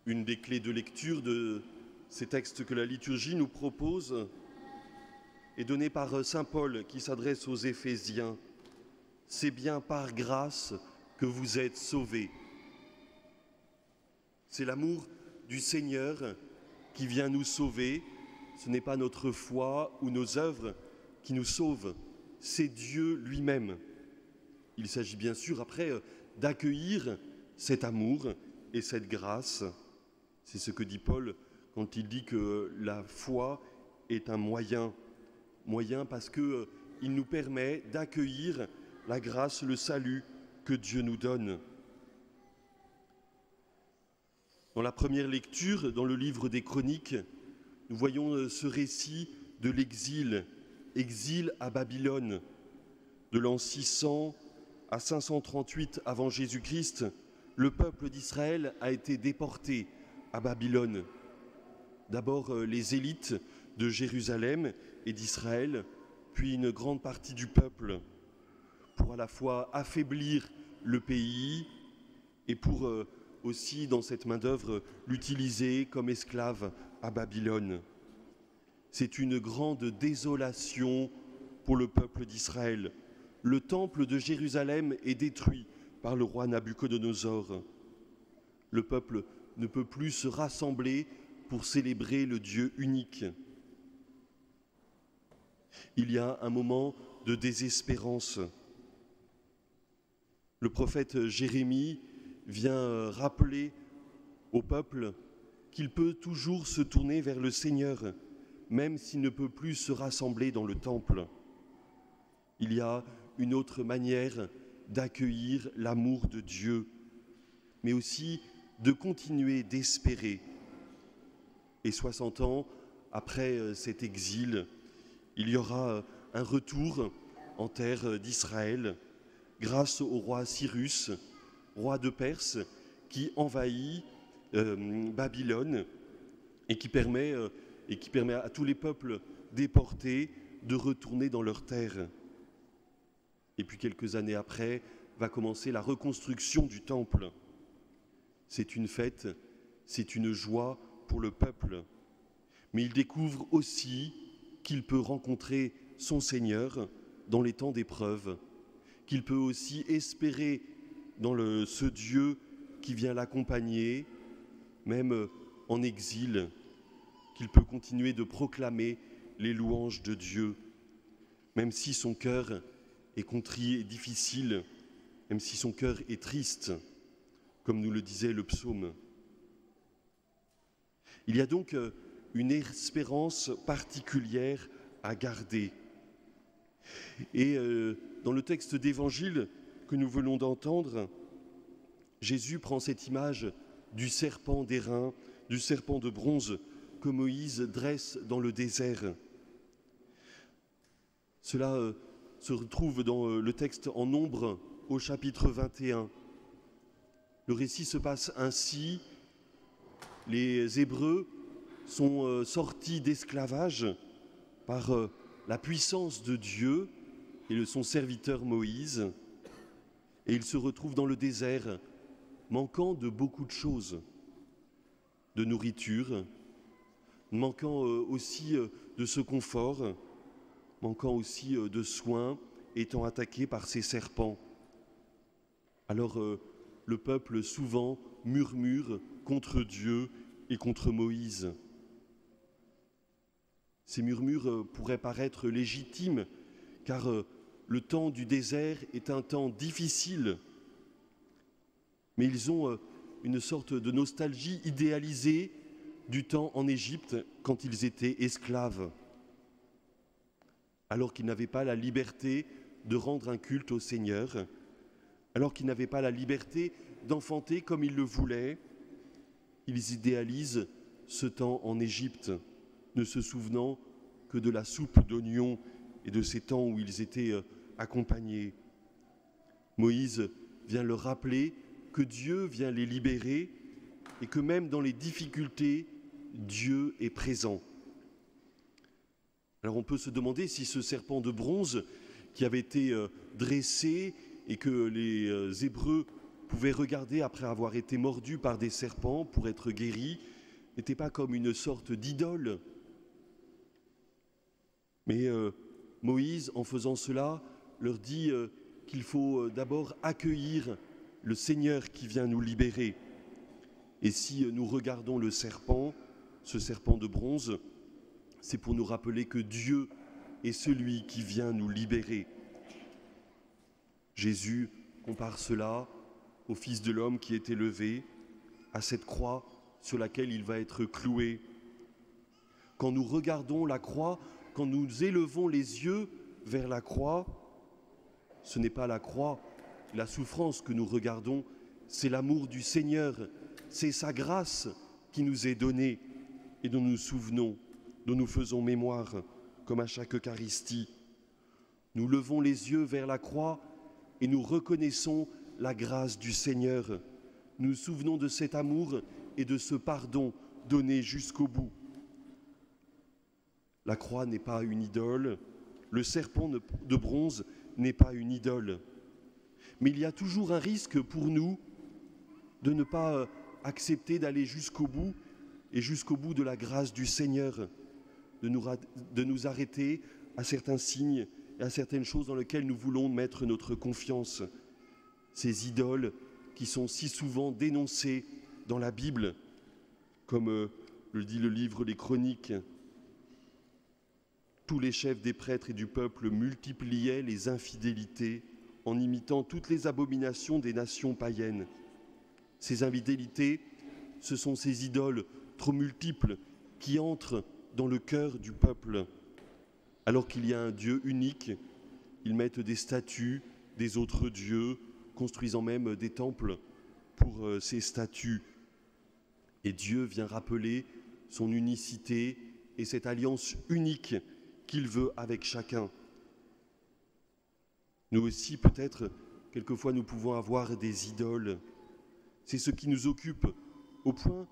Une des clés de lecture de ces textes que la liturgie nous propose est donnée par saint Paul qui s'adresse aux Éphésiens. C'est bien par grâce que vous êtes sauvés. C'est l'amour du Seigneur qui vient nous sauver. Ce n'est pas notre foi ou nos œuvres qui nous sauvent, c'est Dieu lui-même. Il s'agit bien sûr après d'accueillir cet amour et cette grâce. C'est ce que dit Paul quand il dit que la foi est un moyen parce qu'il nous permet d'accueillir la grâce, le salut que Dieu nous donne. Dans la première lecture, dans le livre des Chroniques, nous voyons ce récit de l'exil, exil à Babylone, de l'an 600 à 538 avant Jésus-Christ. Le peuple d'Israël a été déporté à Babylone. D'abord les élites de Jérusalem et d'Israël, puis une grande partie du peuple, pour à la fois affaiblir le pays et pour aussi, dans cette main-d'œuvre, l'utiliser comme esclave à Babylone. C'est une grande désolation pour le peuple d'Israël. Le temple de Jérusalem est détruit par le roi Nabuchodonosor. Le peuple ne peut plus se rassembler pour célébrer le Dieu unique. Il y a un moment de désespérance. Le prophète Jérémie vient rappeler au peuple qu'il peut toujours se tourner vers le Seigneur, même s'il ne peut plus se rassembler dans le temple. Il y a une autre manière d'accueillir l'amour de Dieu, mais aussi de continuer d'espérer. Et 60 ans après cet exil, il y aura un retour en terre d'Israël grâce au roi Cyrus, roi de Perse, qui envahit Babylone et qui permet à tous les peuples déportés de retourner dans leur terre. Et puis quelques années après, va commencer la reconstruction du temple. C'est une fête, c'est une joie pour le peuple. Mais il découvre aussi qu'il peut rencontrer son Seigneur dans les temps d'épreuve, qu'il peut aussi espérer dans ce Dieu qui vient l'accompagner, même en exil, qu'il peut continuer de proclamer les louanges de Dieu, même si son cœur est contrit et difficile, même si son cœur est triste, comme nous le disait le psaume. Il y a donc une espérance particulière à garder. Et dans le texte d'évangile que nous venons d'entendre, Jésus prend cette image du serpent d'airain, du serpent de bronze que Moïse dresse dans le désert. Cela se retrouve dans le texte en Nombre au chapitre 21. Le récit se passe ainsi. Les Hébreux sont sortis d'esclavage par la puissance de Dieu et de son serviteur Moïse, et ils se retrouvent dans le désert, manquant de beaucoup de choses, de nourriture, manquant aussi de ce confort, manquant aussi de soins, étant attaqués par ces serpents. Alors le peuple souvent murmure contre Dieu et contre Moïse. Ces murmures pourraient paraître légitimes, car le temps du désert est un temps difficile, mais ils ont une sorte de nostalgie idéalisée du temps en Égypte quand ils étaient esclaves, alors qu'ils n'avaient pas la liberté de rendre un culte au Seigneur, alors qu'ils n'avaient pas la liberté d'enfanter comme ils le voulaient. Ils idéalisent ce temps en Égypte, ne se souvenant que de la soupe d'oignons et de ces temps où ils étaient accompagnés. Moïse vient leur rappeler que Dieu vient les libérer et que même dans les difficultés, Dieu est présent. Alors on peut se demander si ce serpent de bronze qui avait été dressé et que les Hébreux pouvaient regarder après avoir été mordus par des serpents pour être guéris n'était pas comme une sorte d'idole. Mais Moïse, en faisant cela, leur dit qu'il faut d'abord accueillir le Seigneur qui vient nous libérer. Et si nous regardons le serpent, ce serpent de bronze, c'est pour nous rappeler que Dieu est celui qui vient nous libérer. Jésus compare cela au Fils de l'homme qui est élevé, à cette croix sur laquelle il va être cloué. Quand nous regardons la croix, quand nous élevons les yeux vers la croix, ce n'est pas la croix, la souffrance que nous regardons, c'est l'amour du Seigneur, c'est sa grâce qui nous est donnée et dont nous souvenons, dont nous faisons mémoire, comme à chaque Eucharistie. Nous levons les yeux vers la croix et nous reconnaissons la grâce du Seigneur. Nous nous souvenons de cet amour et de ce pardon donné jusqu'au bout. La croix n'est pas une idole, le serpent de bronze n'est pas une idole. Mais il y a toujours un risque pour nous de ne pas accepter d'aller jusqu'au bout et jusqu'au bout de la grâce du Seigneur, de nous arrêter à certains signes et à certaines choses dans lesquelles nous voulons mettre notre confiance. Ces idoles qui sont si souvent dénoncées dans la Bible, comme le dit le livre des Chroniques. Tous les chefs des prêtres et du peuple multipliaient les infidélités en imitant toutes les abominations des nations païennes. Ces infidélités, ce sont ces idoles trop multiples qui entrent dans le cœur du peuple. Alors qu'il y a un Dieu unique, ils mettent des statues des autres dieux, construisant même des temples pour ces statues. Et Dieu vient rappeler son unicité et cette alliance unique qu'il veut avec chacun. Nous aussi, peut-être, quelquefois, nous pouvons avoir des idoles. C'est ce qui nous occupe au point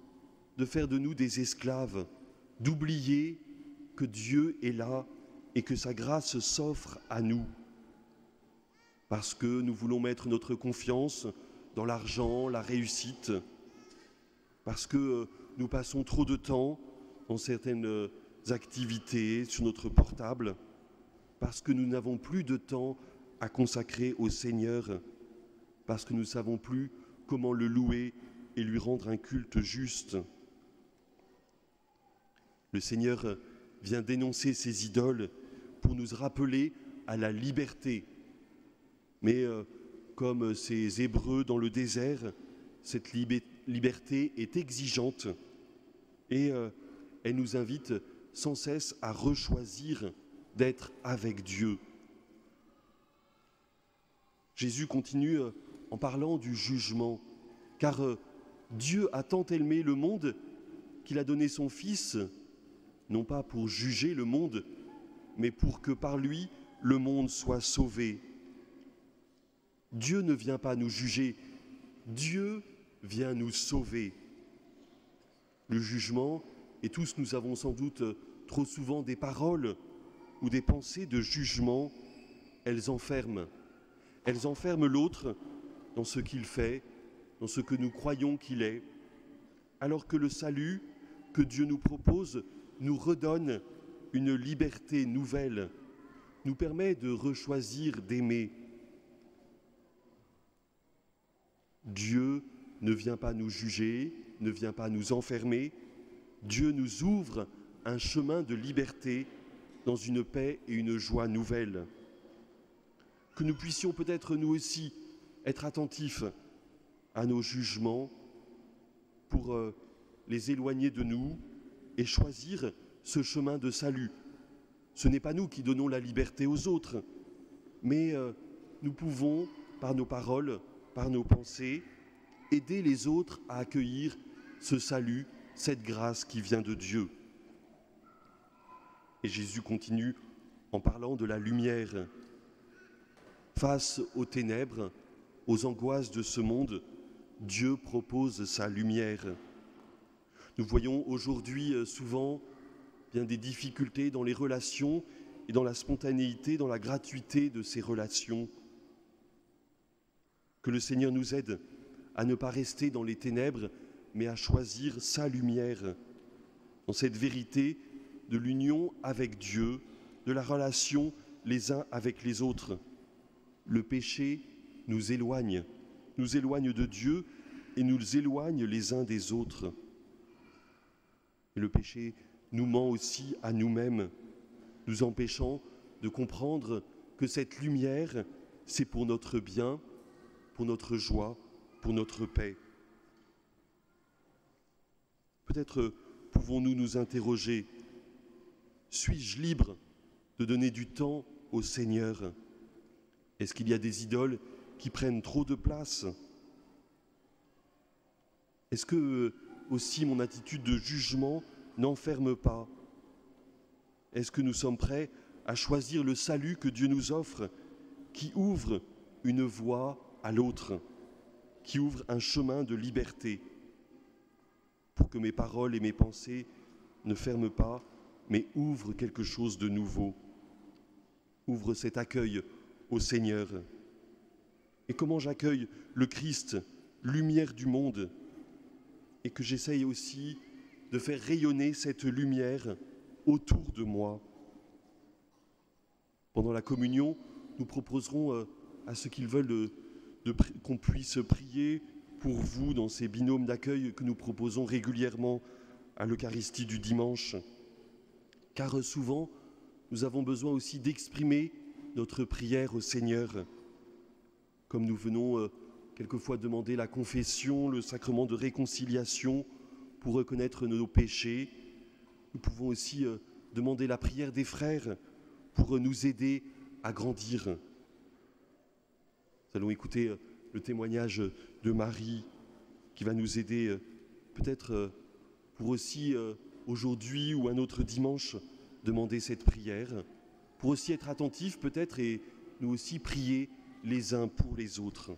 de faire de nous des esclaves, d'oublier que Dieu est là et que sa grâce s'offre à nous. Parce que nous voulons mettre notre confiance dans l'argent, la réussite, parce que nous passons trop de temps dans certaines activités sur notre portable, parce que nous n'avons plus de temps à consacrer au Seigneur, parce que nous ne savons plus comment le louer et lui rendre un culte juste. Le Seigneur vient dénoncer ces idoles pour nous rappeler à la liberté. Mais comme ces Hébreux dans le désert, cette liberté est exigeante et elle nous invite sans cesse à rechoisir d'être avec Dieu. Jésus continue en parlant du jugement, car Dieu a tant aimé le monde qu'il a donné son Fils, non pas pour juger le monde, mais pour que par lui, le monde soit sauvé. Dieu ne vient pas nous juger, Dieu vient nous sauver. Le jugement, et tous nous avons sans doute trop souvent des paroles ou des pensées de jugement, elles enferment. Elles enferment l'autre dans ce qu'il fait, dans ce que nous croyons qu'il est, alors que le salut que Dieu nous propose nous redonne une liberté nouvelle, nous permet de rechoisir d'aimer. Dieu ne vient pas nous juger, ne vient pas nous enfermer. Dieu nous ouvre un chemin de liberté dans une paix et une joie nouvelles. Que nous puissions peut-être nous aussi être attentifs à nos jugements pour les éloigner de nous et choisir ce chemin de salut. Ce n'est pas nous qui donnons la liberté aux autres, mais nous pouvons, par nos paroles, par nos pensées, aider les autres à accueillir ce salut, cette grâce qui vient de Dieu. Et Jésus continue en parlant de la lumière. Face aux ténèbres, aux angoisses de ce monde, Dieu propose sa lumière. Nous voyons aujourd'hui souvent bien des difficultés dans les relations et dans la spontanéité, dans la gratuité de ces relations. Que le Seigneur nous aide à ne pas rester dans les ténèbres, mais à choisir sa lumière, dans cette vérité de l'union avec Dieu, de la relation les uns avec les autres. Le péché nous éloigne de Dieu et nous éloigne les uns des autres. Et le péché nous ment aussi à nous-mêmes, nous empêchant de comprendre que cette lumière, c'est pour notre bien, pour notre joie, pour notre paix. Peut-être pouvons-nous nous interroger, suis-je libre de donner du temps au Seigneur? Est-ce qu'il y a des idoles qui prennent trop de place? Est-ce que aussi mon attitude de jugement n'enferme pas? Est-ce que nous sommes prêts à choisir le salut que Dieu nous offre, qui ouvre une voie à l'autre, qui ouvre un chemin de liberté, pour que mes paroles et mes pensées ne ferment pas, mais ouvrent quelque chose de nouveau, ouvrent cet accueil au Seigneur? Et comment j'accueille le Christ, lumière du monde, et que j'essaye aussi de faire rayonner cette lumière autour de moi. Pendant la communion, nous proposerons à ceux qui veulent qu'on puisse prier pour vous dans ces binômes d'accueil que nous proposons régulièrement à l'Eucharistie du dimanche. Car souvent, nous avons besoin aussi d'exprimer notre prière au Seigneur. Comme nous venons quelquefois demander la confession, le sacrement de réconciliation pour reconnaître nos péchés, nous pouvons aussi demander la prière des frères pour nous aider à grandir. Nous allons écouter le témoignage de Marie qui va nous aider peut-être pour aussi aujourd'hui ou un autre dimanche demander cette prière, pour aussi être attentifs peut-être et nous aussi prier les uns pour les autres.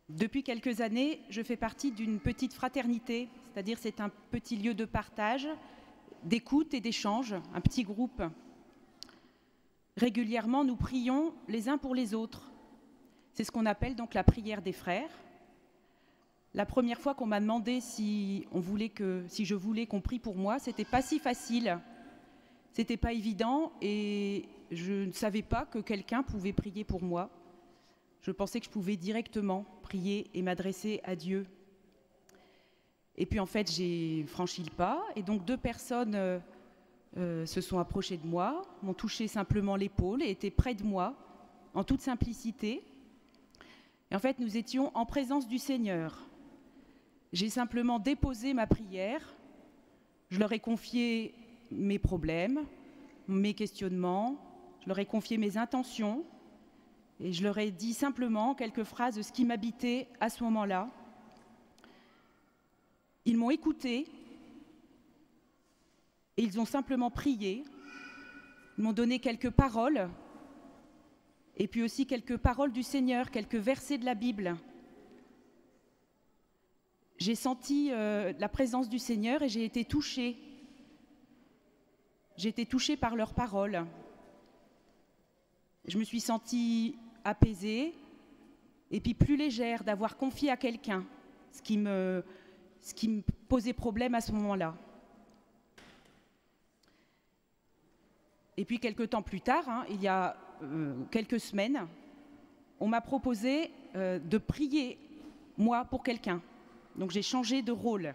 Depuis quelques années, je fais partie d'une petite fraternité, c'est-à-dire c'est un petit lieu de partage, d'écoute et d'échange, un petit groupe. Régulièrement, nous prions les uns pour les autres. C'est ce qu'on appelle donc la prière des frères. La première fois qu'on m'a demandé si je voulais qu'on prie pour moi, c'était pas si facile. C'était pas évident et je ne savais pas que quelqu'un pouvait prier pour moi. Je pensais que je pouvais directement prier et m'adresser à Dieu. Et puis en fait, j'ai franchi le pas et donc 2 personnes se sont approchées de moi, m'ont touché simplement l'épaule et étaient près de moi, en toute simplicité. Et en fait, nous étions en présence du Seigneur. J'ai simplement déposé ma prière, je leur ai confié mes problèmes, mes questionnements, je leur ai confié mes intentions et je leur ai dit simplement quelques phrases de ce qui m'habitait à ce moment-là. Ils m'ont écouté et ils ont simplement prié, ils m'ont donné quelques paroles et puis aussi quelques paroles du Seigneur, quelques versets de la Bible. J'ai senti la présence du Seigneur et j'ai été touchée. J'ai été touchée par leurs paroles. Je me suis sentie apaisée et puis plus légère d'avoir confié à quelqu'un ce qui me posait problème à ce moment-là. Et puis quelques temps plus tard, il y a quelques semaines, on m'a proposé de prier, moi, pour quelqu'un. Donc j'ai changé de rôle.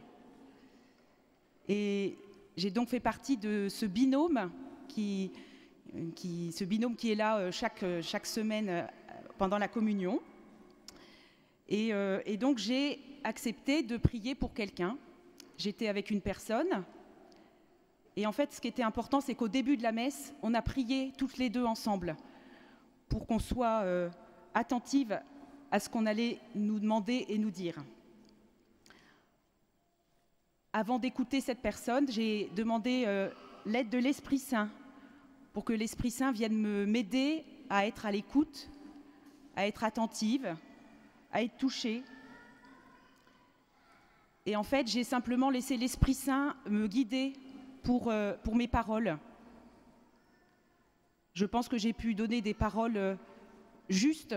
Et j'ai donc fait partie de ce binôme qui est là chaque semaine pendant la communion. Et donc j'ai accepté de prier pour quelqu'un. J'étais avec une personne. Et en fait, ce qui était important, c'est qu'au début de la messe, on a prié toutes les deux ensemble pour qu'on soit attentives à ce qu'on allait nous demander et nous dire. Avant d'écouter cette personne, j'ai demandé l'aide de l'Esprit Saint pour que l'Esprit Saint vienne m'aider à être à l'écoute, à être attentive, à être touchée. Et en fait, j'ai simplement laissé l'Esprit Saint me guider pour mes paroles. Je pense que j'ai pu donner des paroles justes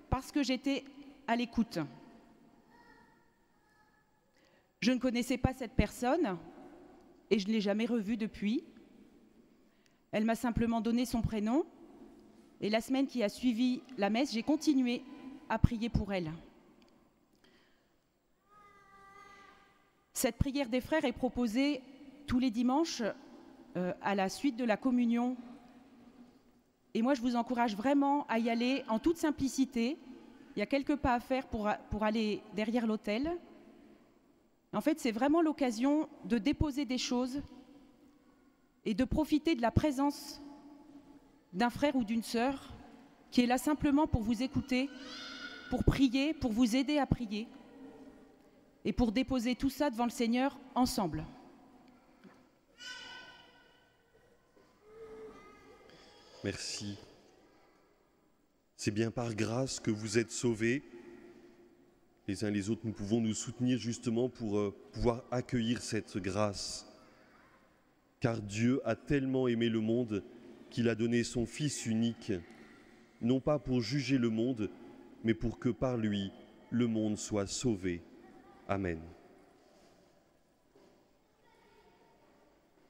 parce que j'étais à l'écoute. Je ne connaissais pas cette personne et je ne l'ai jamais revue depuis. Elle m'a simplement donné son prénom et la semaine qui a suivi la messe, j'ai continué à prier pour elle. Cette prière des frères est proposée tous les dimanches à la suite de la communion. Et moi, je vous encourage vraiment à y aller en toute simplicité. Il y a quelques pas à faire pour aller derrière l'autel. En fait, c'est vraiment l'occasion de déposer des choses et de profiter de la présence d'un frère ou d'une sœur qui est là simplement pour vous écouter, pour prier, pour vous aider à prier et pour déposer tout ça devant le Seigneur ensemble. Merci. C'est bien par grâce que vous êtes sauvés. Les uns les autres, nous pouvons nous soutenir justement pour pouvoir accueillir cette grâce. Car Dieu a tellement aimé le monde qu'il a donné son Fils unique, non pas pour juger le monde, mais pour que par lui, le monde soit sauvé. Amen.